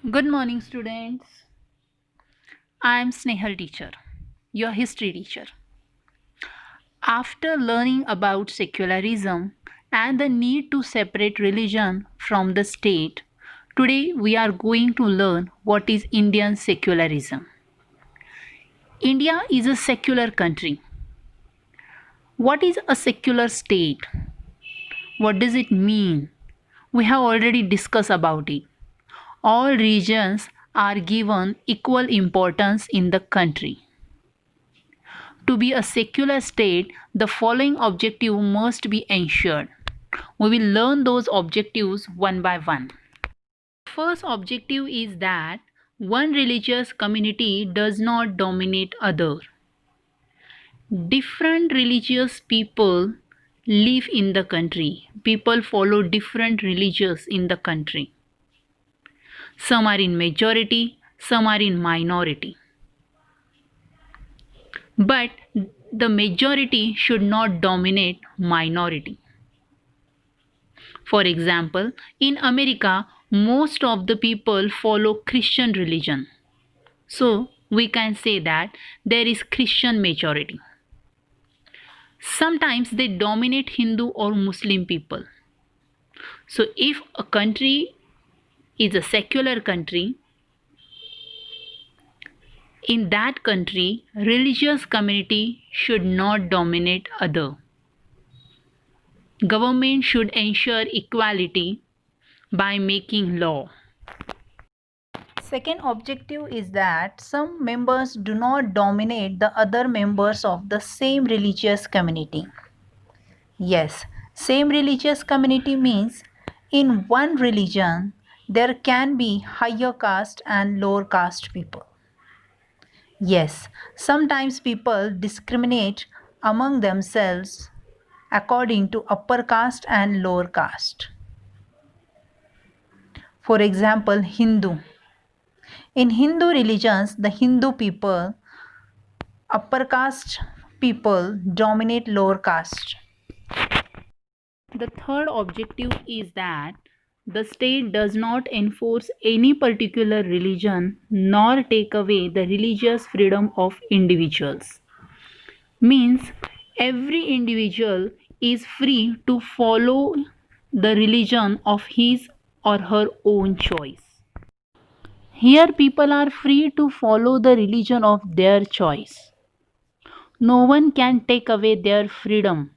Good morning, students. I am Snehal teacher, your history teacher. After learning about secularism and the need to separate religion from the state, today we are going to learn what is Indian secularism. India is a secular country. What is a secular state? What does it mean? We have already discussed about it. All regions are given equal importance in the country. To be a secular state, the following objective must be ensured. We will learn those objectives one by one. First objective is that one religious community does not dominate other. Different religious people live in the country. People follow different religions in the country. Some are in majority, some are in minority. But the majority should not dominate minority. For example, in America, most of the people follow Christian religion. So, we can say that there is Christian majority. Sometimes they dominate Hindu or Muslim people. So, if a country is a secular country, in that country, religious community should not dominate other. Government should ensure equality by making law. Second objective is that some members do not dominate the other members of the same religious community. Yes, same religious community means in one religion there can be higher caste and lower caste people. Yes, sometimes people discriminate among themselves according to upper caste and lower caste. For example, Hindu. In Hindu religions, the Hindu people, upper caste people dominate lower caste. The third objective is that the state does not enforce any particular religion nor take away the religious freedom of individuals. Means every individual is free to follow the religion of his or her own choice. Here, people are free to follow the religion of their choice. No one can take away their freedom.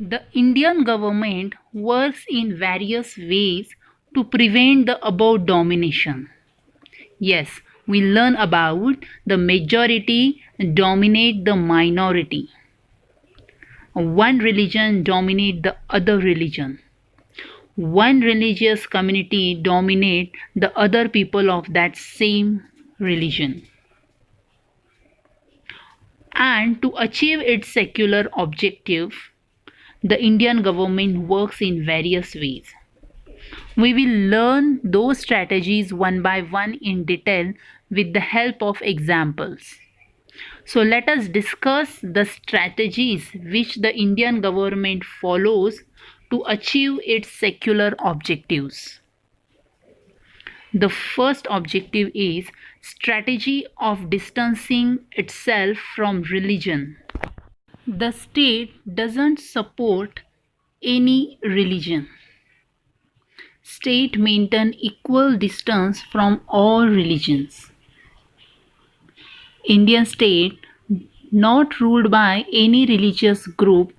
The Indian government works in various ways to prevent the above domination. Yes, we learn about the majority dominate the minority. One religion dominate the other religion. One religious community dominate the other people of that same religion. And to achieve its secular objective, the Indian government works in various ways. We will learn those strategies one by one in detail with the help of examples. So let us discuss the strategies which the Indian government follows to achieve its secular objectives. The first objective is strategy of distancing itself from religion. The state doesn't support any religion. State maintain equal distance from all religions. Indian state not ruled by any religious group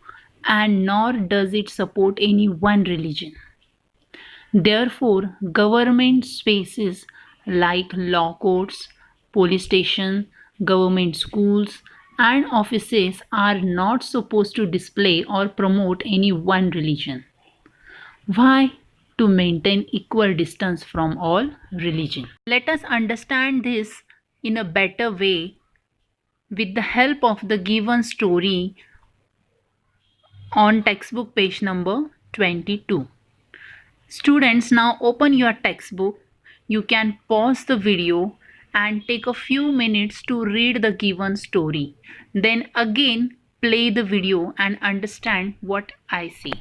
and nor does it support any one religion. Therefore, government spaces like law courts, police stations, government schools, and offices are not supposed to display or promote any one religion. Why? To maintain equal distance from all religion. Let us understand this in a better way with the help of the given story on textbook page number 22. Students, now open your textbook. You can pause the video and take a few minutes to read the given story. Then again play the video and understand what I say.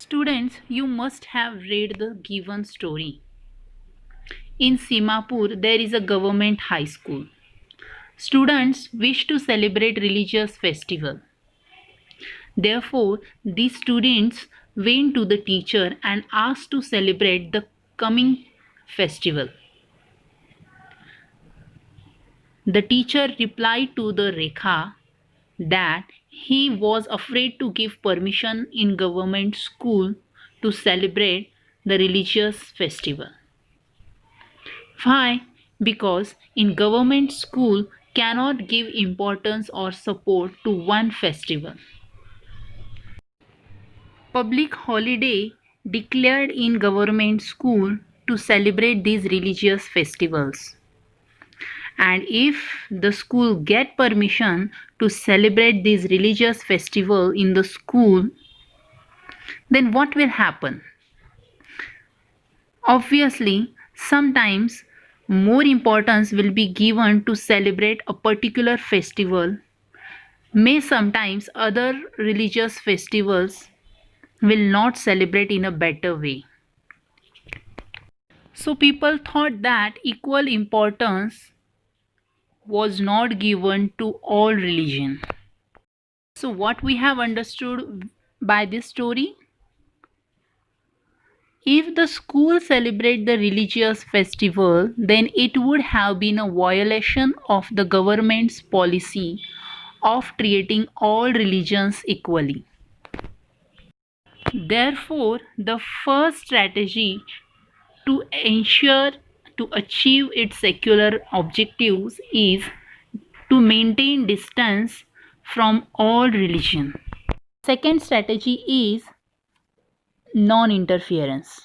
Students, you must have read the given story. In Simapur, there is a government high school. Students wish to celebrate religious festival. Therefore, these students went to the teacher and asked to celebrate the coming festival. The teacher replied to the Rekha that he was afraid to give permission in government school to celebrate the religious festival. Why? Because in government school cannot give importance or support to one festival. Public holiday declared in government school to celebrate these religious festivals. And if the school get permission to celebrate this religious festival in the school, then what will happen? Obviously, sometimes more importance will be given to celebrate a particular festival. May sometimes other religious festivals will not celebrate in a better way. So people thought that equal importance was not given to all religion. So what we have understood by this story? If the school celebrate the religious festival, then it would have been a violation of the government's policy of treating all religions equally. Therefore, the first strategy to ensure to achieve its secular objectives is to maintain distance from all religion. Second strategy is non-interference.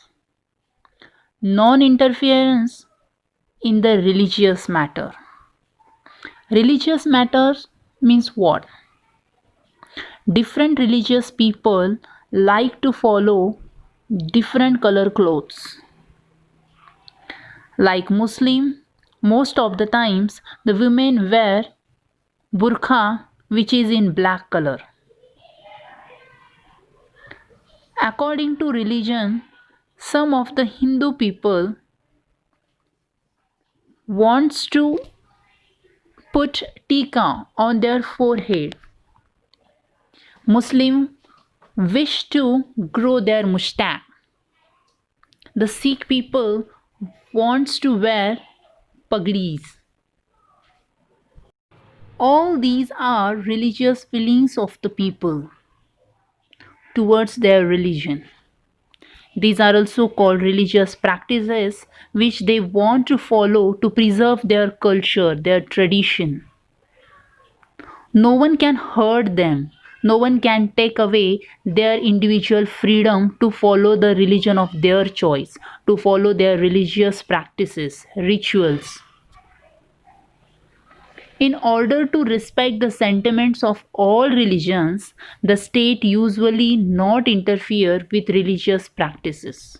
Non-interference in the religious matter. Religious matters means what? Different religious people like to follow different color clothes. Like Muslim, most of the times the women wear burqa, which is in black color. According to religion, some of the Hindu people wants to put tika on their forehead. Muslim wish to grow their moustache. The Sikh people wants to wear pagdis. All these are religious feelings of the people towards their religion. These are also called religious practices which they want to follow to preserve their culture, their tradition. No one can hurt them. No one can take away their individual freedom to follow the religion of their choice, to follow their religious practices, rituals. In order to respect the sentiments of all religions, the state usually not interfere with religious practices.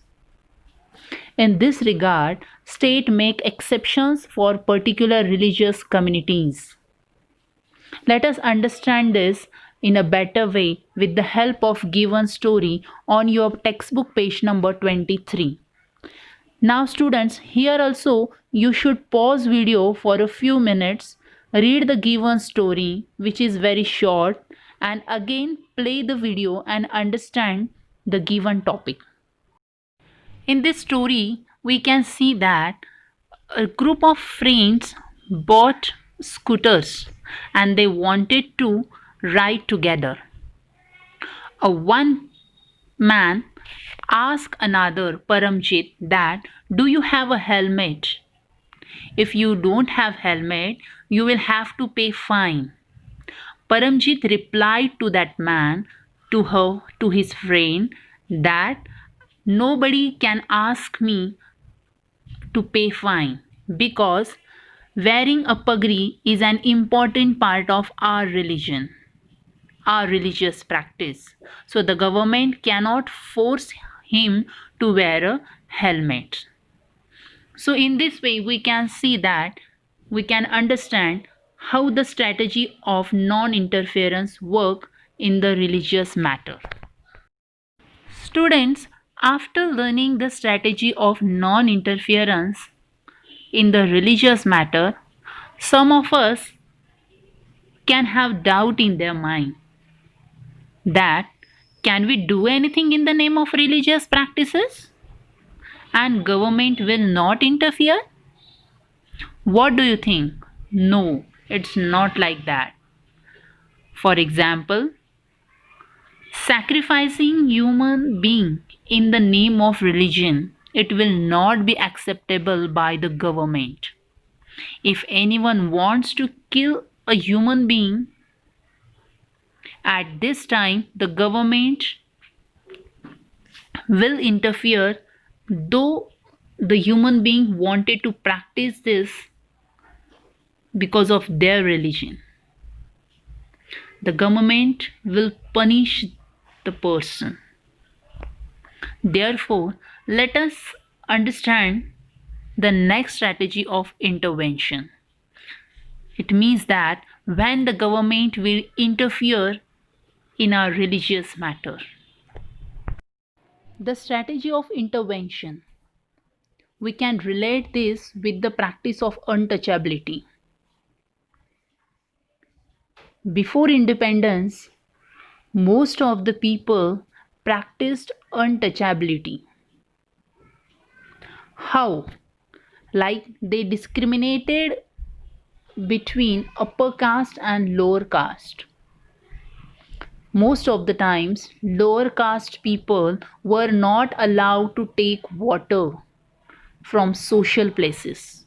In this regard, state make exceptions for particular religious communities. Let us understand this in a better way with the help of given story on your textbook page number 23. Now students, here also you should pause video for a few minutes, read the given story which is very short, and again play the video and understand the given topic. In this story, we can see that a group of friends bought scooters and they wanted to ride together. One man asked another, Paramjit, that do you have a helmet? If you don't have helmet, you will have to pay fine. Paramjit replied to that man, to his friend, that nobody can ask me to pay fine because wearing a pagri is an important part of our religion, our religious practice. So the government cannot force him to wear a helmet. So in this way we can see that we can understand how the strategy of non-interference work in the religious matter. Students, after learning the strategy of non-interference, in the religious matter, some of us can have doubt in their mind that can we do anything in the name of religious practices and government will not interfere? What do you think? No, it's not like that. For example, sacrificing human being in the name of religion, it will not be acceptable by the government. If anyone wants to kill a human being, at this time the government will interfere, though the human being wanted to practice this because of their religion. The government will punish the person. Therefore, let us understand the next strategy of intervention. It means that when the government will interfere in our religious matter. The strategy of intervention. We can relate this with the practice of untouchability. Before independence, most of the people practiced untouchability. How? Like they discriminated between upper caste and lower caste. Most of the times, lower caste people were not allowed to take water from social places.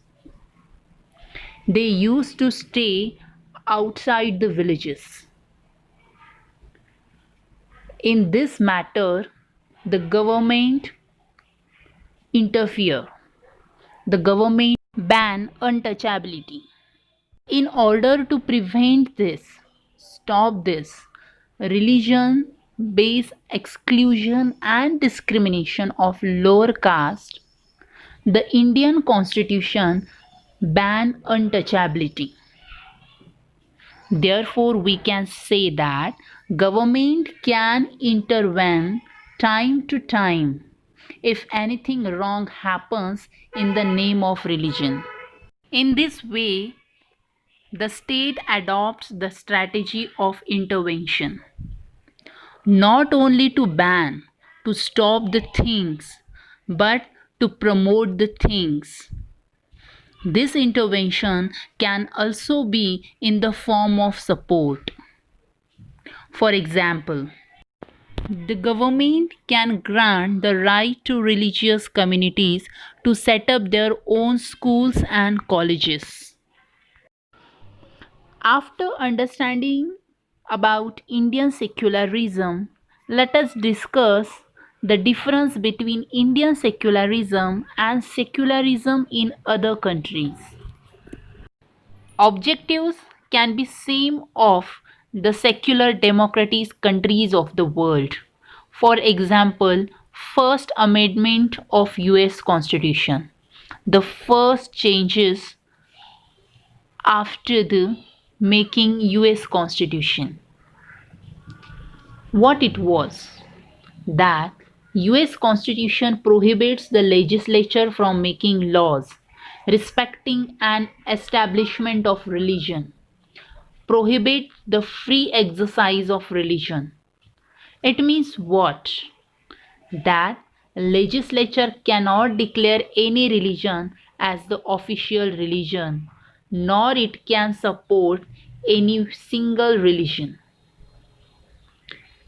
They used to stay outside the villages. In this matter, the government interfere. The government ban untouchability. In order to prevent this, stop this, religion based exclusion and discrimination of lower caste, the Indian Constitution ban untouchability. Therefore, we can say that government can intervene time to time if anything wrong happens in the name of religion. In this way, the state adopts the strategy of intervention, not only to ban, to stop the things, but to promote the things. This intervention can also be in the form of support. For example, the government can grant the right to religious communities to set up their own schools and colleges. After understanding about Indian secularism, let us discuss the difference between Indian secularism and secularism in other countries. Objectives can be same of the secular democratic countries of the world. For example, First Amendment of US Constitution. The first changes after the making US Constitution. What it was? That US Constitution prohibits the legislature from making laws respecting an establishment of religion, prohibit the free exercise of religion. It means what? That legislature cannot declare any religion as the official religion, nor it can support any single religion.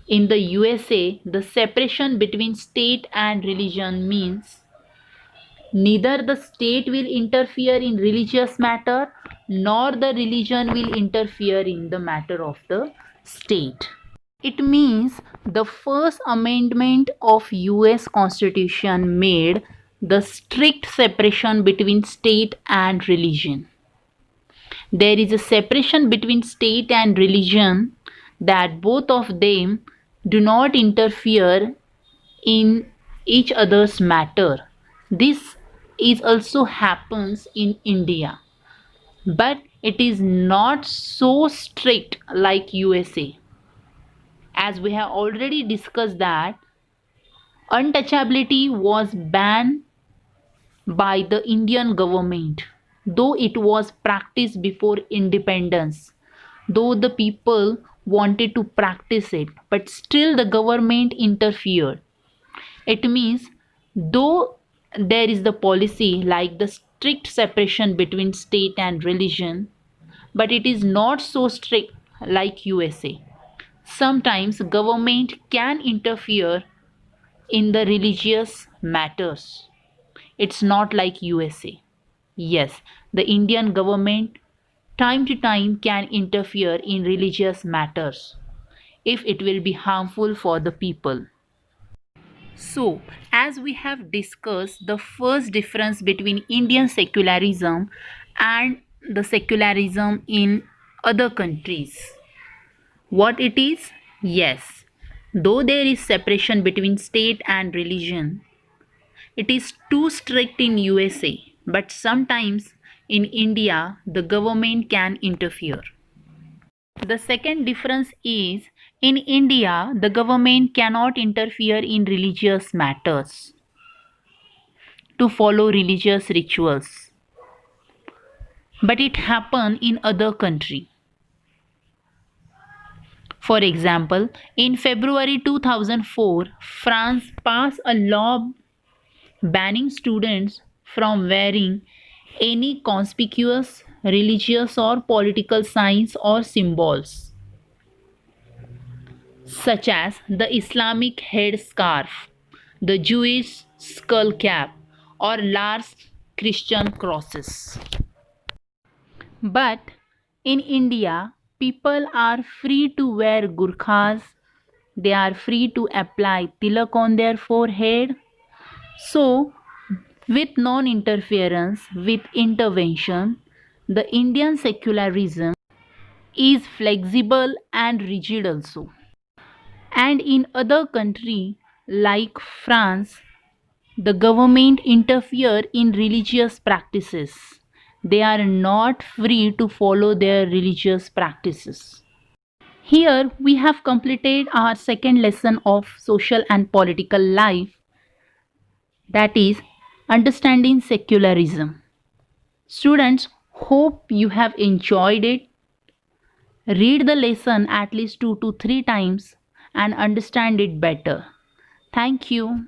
In the USA, the separation between state and religion means neither the state will interfere in religious matter nor the religion will interfere in the matter of the state. It means the First Amendment of US Constitution made the strict separation between state and religion. There is a separation between state and religion that both of them do not interfere in each other's matter. This is also happens in India, but it is not so strict like USA. As we have already discussed that untouchability was banned by the Indian government, though it was practiced before independence, though the people wanted to practice it, but still the government interfered. It means though there is the policy like the strict separation between state and religion, but it is not so strict like USA. Sometimes government can interfere in the religious matters. It's not like USA. Yes, the Indian government time to time can interfere in religious matters if it will be harmful for the people. So, as we have discussed the first difference between Indian secularism and the secularism in other countries. What it is? Yes, though there is separation between state and religion, it is too strict in USA, but sometimes in India the government can interfere. The second difference is in India the government cannot interfere in religious matters to follow religious rituals, but it happen in other country. For example, in February 2004, France passed a law banning students from wearing any conspicuous religious or political signs or symbols, such as the Islamic headscarf, the Jewish skull cap, or large Christian crosses. But in India, people are free to wear gurkhas, they are free to apply tilak on their forehead. So, with non interference, with intervention, the Indian secularism is flexible and rigid also. And in other countries like France, the government interfere in religious practices. They are not free to follow their religious practices. Here we have completed our second lesson of social and political life, that is understanding secularism. Students, hope you have enjoyed it. Read the lesson at least 2 to 3 times and understand it better. Thank you.